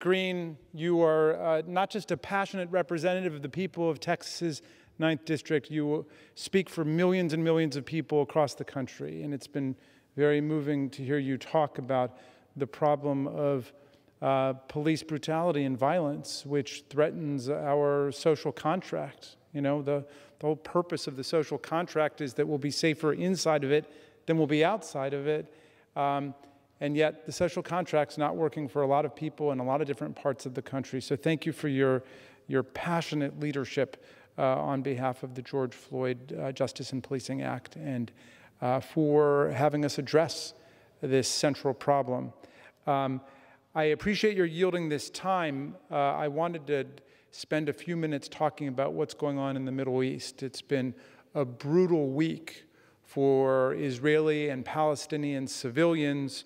Green, you are not just a passionate representative of the people of Texas's 9th District, you speak for millions and millions of people across the country. And it's been very moving to hear you talk about the problem of police brutality and violence, which threatens our social contract. You know, the whole purpose of the social contract is that we'll be safer inside of it than we'll be outside of it. And yet the social contract's not working for a lot of people in a lot of different parts of the country. So thank you for your passionate leadership on behalf of the George Floyd Justice and Policing Act, and for having us address this central problem. I appreciate your yielding this time. I wanted to spend a few minutes talking about what's going on in the Middle East. It's been a brutal week for Israeli and Palestinian civilians,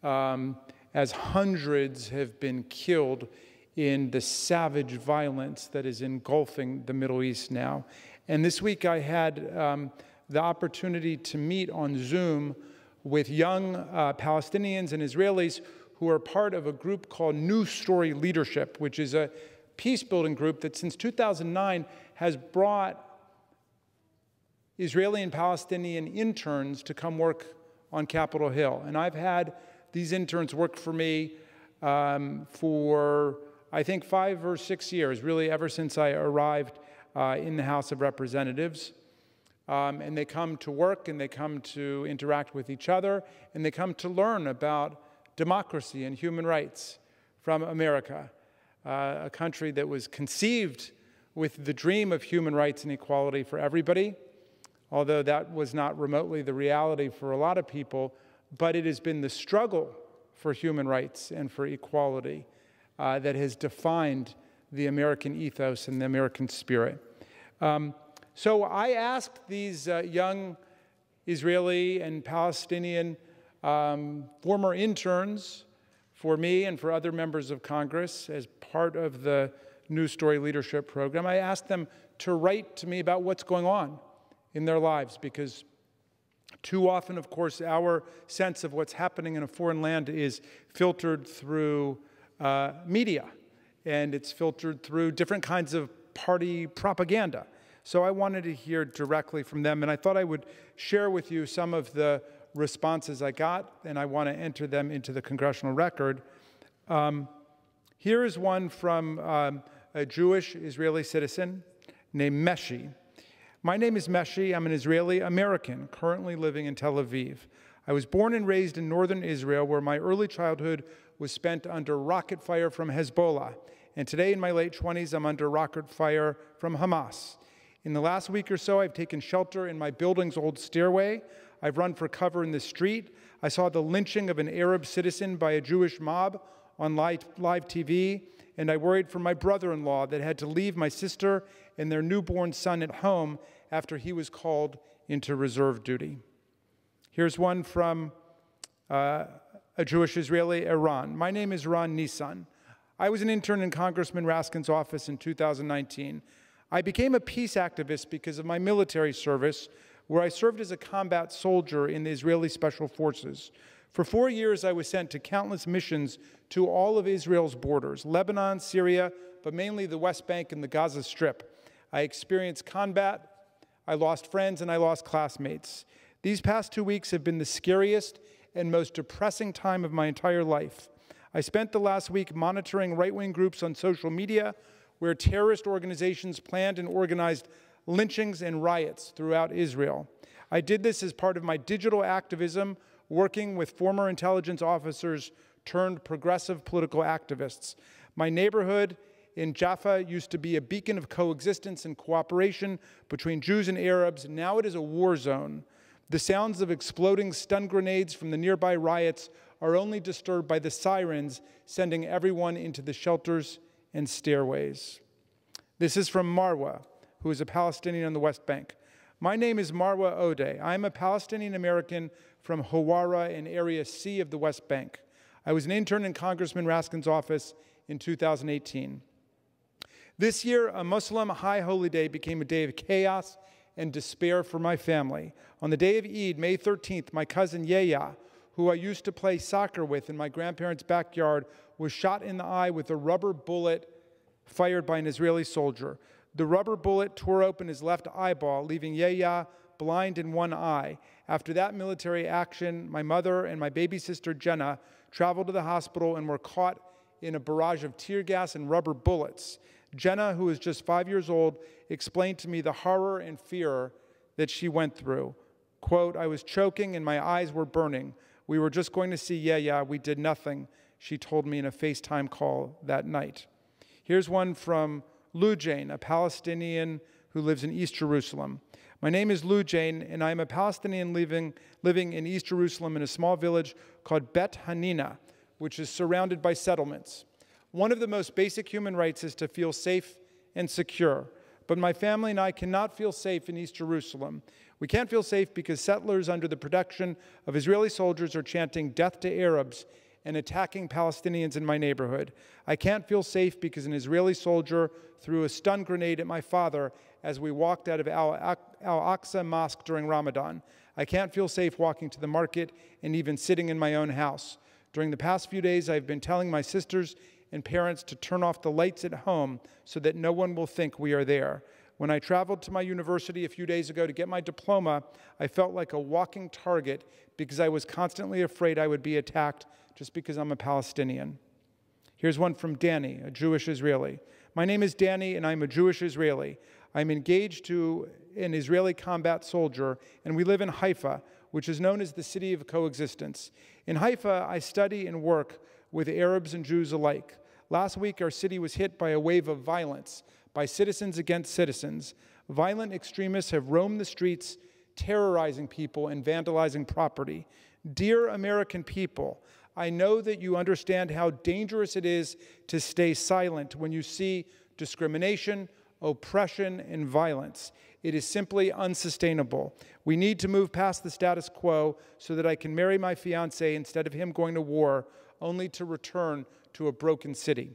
as hundreds have been killed in the savage violence that is engulfing the Middle East now. And this week I had the opportunity to meet on Zoom with young Palestinians and Israelis who are part of a group called New Story Leadership, which is a peace-building group that since 2009 has brought Israeli and Palestinian interns to come work on Capitol Hill. And I've had these interns work for me for, I think, 5 or 6 years, really ever since I arrived in the House of Representatives. And they come to work, and they come to interact with each other, and they come to learn about democracy and human rights from America, a country that was conceived with the dream of human rights and equality for everybody, although that was not remotely the reality for a lot of people. But it has been the struggle for human rights and for equality that has defined the American ethos and the American spirit. So I asked these young Israeli and Palestinian former interns for me and for other members of Congress as part of the New Story Leadership Program. I asked them to write to me about what's going on in their lives, because too often, of course, our sense of what's happening in a foreign land is filtered through media, and it's filtered through different kinds of party propaganda. So I wanted to hear directly from them, and I thought I would share with you some of the responses I got, and I want to enter them into the congressional record. Here is one from a Jewish Israeli citizen named Meshi. My name is Meshi. I'm an Israeli American currently living in Tel Aviv. I was born and raised in northern Israel, where my early childhood was spent under rocket fire from Hezbollah. And today, in my late 20s, I'm under rocket fire from Hamas. In the last week or so, I've taken shelter in my building's old stairway. I've run for cover in the street. I saw the lynching of an Arab citizen by a Jewish mob on live TV, and I worried for my brother-in-law that had to leave my sister and their newborn son at home after he was called into reserve duty. Here's one from a Jewish Israeli, Iran. My name is Ron Nissan. I was an intern in Congressman Raskin's office in 2019. I became a peace activist because of my military service, where I served as a combat soldier in the Israeli Special Forces. For 4 years, I was sent to countless missions to all of Israel's borders, Lebanon, Syria, but mainly the West Bank and the Gaza Strip. I experienced combat, I lost friends, and I lost classmates. These past 2 weeks have been the scariest and most depressing time of my entire life. I spent the last week monitoring right-wing groups on social media where terrorist organizations planned and organized lynchings and riots throughout Israel. I did this as part of my digital activism, working with former intelligence officers turned progressive political activists. My neighborhood in Jaffa used to be a beacon of coexistence and cooperation between Jews and Arabs. Now it is a war zone. The sounds of exploding stun grenades from the nearby riots are only disturbed by the sirens sending everyone into the shelters and stairways. This is from Marwa, who is a Palestinian on the West Bank. My name is Marwa Odeh. I am a Palestinian American from Hawara in Area C of the West Bank. I was an intern in Congressman Raskin's office in 2018. This year, a Muslim high holy day became a day of chaos and despair for my family. On the day of Eid, May 13th, my cousin Yeya, who I used to play soccer with in my grandparents' backyard, was shot in the eye with a rubber bullet fired by an Israeli soldier. The rubber bullet tore open his left eyeball, leaving Yahya blind in one eye. After that military action, my mother and my baby sister Jenna traveled to the hospital and were caught in a barrage of tear gas and rubber bullets. Jenna, who was just 5 years old, explained to me the horror and fear that she went through. Quote, "I was choking and my eyes were burning. We were just going to see Yahya. We did nothing," she told me in a FaceTime call that night. Here's one from Lujain, a Palestinian who lives in East Jerusalem. My name is Lujain, and I'm a Palestinian living in East Jerusalem in a small village called Bet Hanina, which is surrounded by settlements. One of the most basic human rights is to feel safe and secure. But my family and I cannot feel safe in East Jerusalem. We can't feel safe because settlers under the protection of Israeli soldiers are chanting death to Arabs and attacking Palestinians in my neighborhood. I can't feel safe because an Israeli soldier threw a stun grenade at my father as we walked out of Al-Aqsa Mosque during Ramadan. I can't feel safe walking to the market and even sitting in my own house. During the past few days, I've been telling my sisters and parents to turn off the lights at home so that no one will think we are there. When I traveled to my university a few days ago to get my diploma, I felt like a walking target because I was constantly afraid I would be attacked just because I'm a Palestinian. Here's one from Danny, a Jewish Israeli. My name is Danny, and I'm a Jewish Israeli. I'm engaged to an Israeli combat soldier, and we live in Haifa, which is known as the city of coexistence. In Haifa, I study and work with Arabs and Jews alike. Last week, our city was hit by a wave of violence by citizens against citizens. Violent extremists have roamed the streets, terrorizing people and vandalizing property. Dear American people, I know that you understand how dangerous it is to stay silent when you see discrimination, oppression, and violence. It is simply unsustainable. We need to move past the status quo so that I can marry my fiancé instead of him going to war, only to return to a broken city.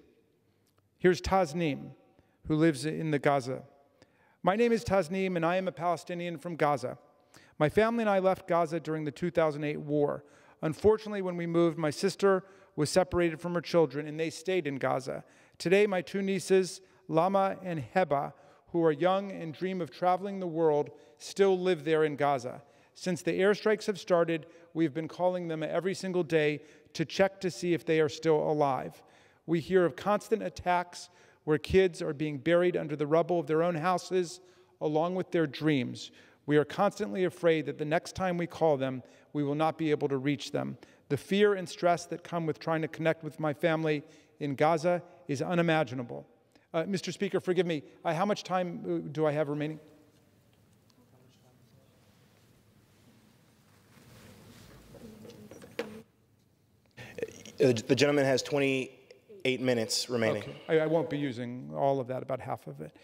Here's Tasneem, who lives in the Gaza. My name is Tasneem, and I am a Palestinian from Gaza. My family and I left Gaza during the 2008 war. Unfortunately, when we moved, my sister was separated from her children, and they stayed in Gaza. Today, my two nieces, Lama and Heba, who are young and dream of traveling the world, still live there in Gaza. Since the airstrikes have started, we've been calling them every single day to check to see if they are still alive. We hear of constant attacks where kids are being buried under the rubble of their own houses, along with their dreams. We are constantly afraid that the next time we call them, we will not be able to reach them. The fear and stress that come with trying to connect with my family in Gaza is unimaginable. Mr. Speaker, forgive me, how much time do I have remaining? The gentleman has 28 minutes remaining. Okay. I won't be using all of that, about half of it.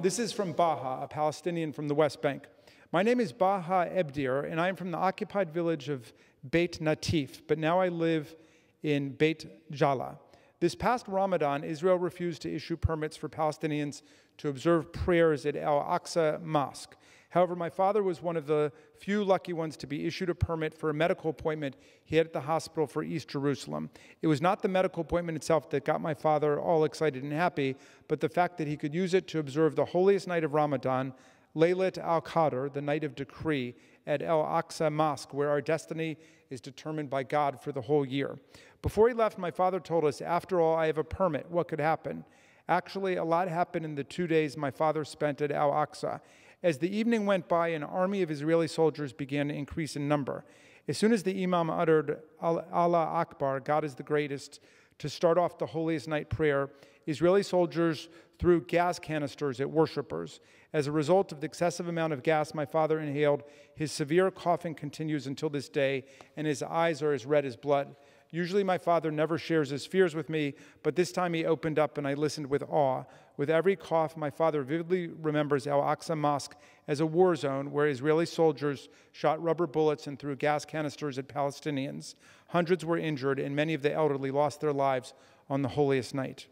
This is from Baha, a Palestinian from the West Bank. My name is Baha Ebdir, and I am from the occupied village of Beit Natif, but now I live in Beit Jala. This past Ramadan, Israel refused to issue permits for Palestinians to observe prayers at Al-Aqsa Mosque. However, my father was one of the few lucky ones to be issued a permit for a medical appointment he had at the hospital for East Jerusalem. It was not the medical appointment itself that got my father all excited and happy, but the fact that he could use it to observe the holiest night of Ramadan, Laylat al-Qadr, the night of decree, at Al-Aqsa Mosque, where our destiny is determined by God for the whole year. Before he left, my father told us, after all, I have a permit. What could happen? Actually, a lot happened in the 2 days my father spent at Al-Aqsa. As the evening went by, an army of Israeli soldiers began to increase in number. As soon as the imam uttered Allah Akbar, God is the greatest, to start off the holiest night prayer, Israeli soldiers threw gas canisters at worshipers. As a result of the excessive amount of gas my father inhaled, his severe coughing continues until this day, and his eyes are as red as blood. Usually my father never shares his fears with me, but this time he opened up and I listened with awe. With every cough, my father vividly remembers Al-Aqsa Mosque as a war zone where Israeli soldiers shot rubber bullets and threw gas canisters at Palestinians. Hundreds were injured and many of the elderly lost their lives on the holiest night.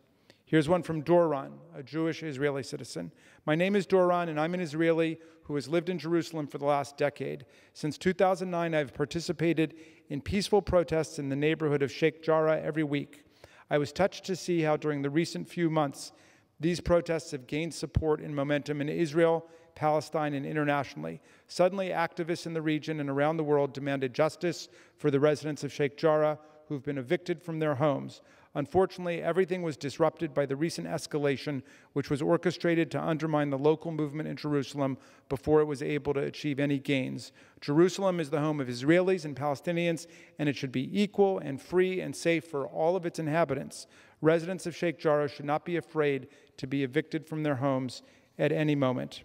Here's one from Doron, a Jewish Israeli citizen. My name is Doron, and I'm an Israeli who has lived in Jerusalem for the last decade. Since 2009, I've participated in peaceful protests in the neighborhood of Sheikh Jarrah every week. I was touched to see how during the recent few months, these protests have gained support and momentum in Israel, Palestine, and internationally. Suddenly, activists in the region and around the world demanded justice for the residents of Sheikh Jarrah who've been evicted from their homes. Unfortunately, everything was disrupted by the recent escalation, which was orchestrated to undermine the local movement in Jerusalem before it was able to achieve any gains. Jerusalem is the home of Israelis and Palestinians, and it should be equal and free and safe for all of its inhabitants. Residents of Sheikh Jarrah should not be afraid to be evicted from their homes at any moment.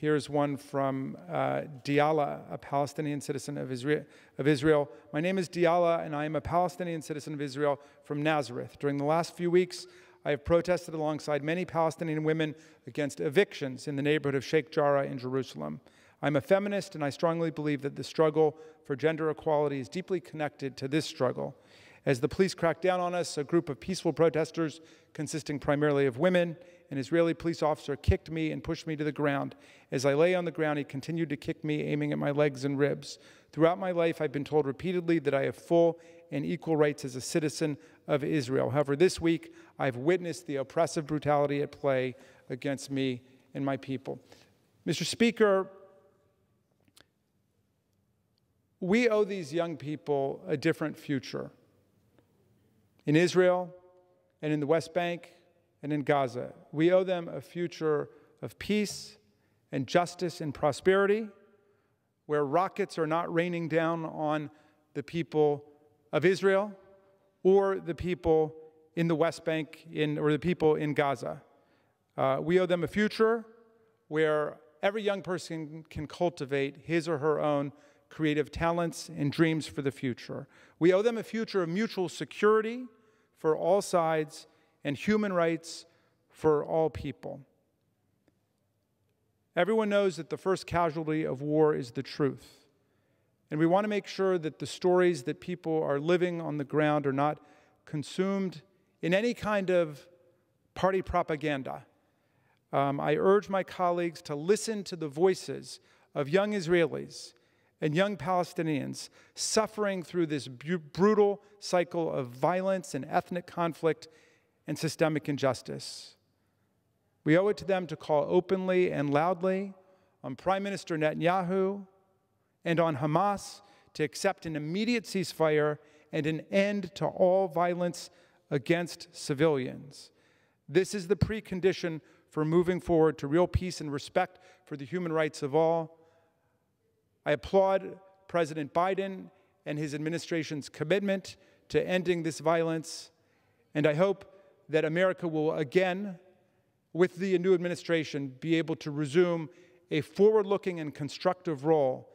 Here's one from Diala, a Palestinian citizen of Israel. My name is Diala, and I am a Palestinian citizen of Israel from Nazareth. During the last few weeks, I have protested alongside many Palestinian women against evictions in the neighborhood of Sheikh Jarrah in Jerusalem. I'm a feminist, and I strongly believe that the struggle for gender equality is deeply connected to this struggle. As the police cracked down on us, a group of peaceful protesters, consisting primarily of women, an Israeli police officer kicked me and pushed me to the ground. As I lay on the ground, he continued to kick me, aiming at my legs and ribs. Throughout my life, I've been told repeatedly that I have full and equal rights as a citizen of Israel. However, this week, I've witnessed the oppressive brutality at play against me and my people. Mr. Speaker, we owe these young people a different future. In Israel and in the West Bank and in Gaza, we owe them a future of peace and justice and prosperity, where rockets are not raining down on the people of Israel or the people in the West Bank or the people in Gaza. We owe them a future where every young person can cultivate his or her own creative talents and dreams for the future. We owe them a future of mutual security for all sides and human rights for all people. Everyone knows that the first casualty of war is the truth. And we want to make sure that the stories that people are living on the ground are not consumed in any kind of party propaganda. I urge my colleagues to listen to the voices of young Israelis and young Palestinians suffering through this brutal cycle of violence and ethnic conflict and systemic injustice. We owe it to them to call openly and loudly on Prime Minister Netanyahu and on Hamas to accept an immediate ceasefire and an end to all violence against civilians. This is the precondition for moving forward to real peace and respect for the human rights of all. I applaud President Biden and his administration's commitment to ending this violence, and I hope that America will again, with the new administration, be able to resume a forward-looking and constructive role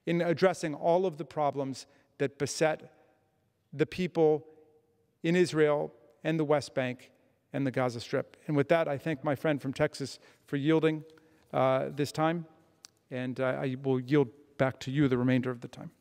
in addressing all of the problems that beset the people in Israel and the West Bank and the Gaza Strip. And with that, I thank my friend from Texas for yielding this time, and I will yield back to you the remainder of the time.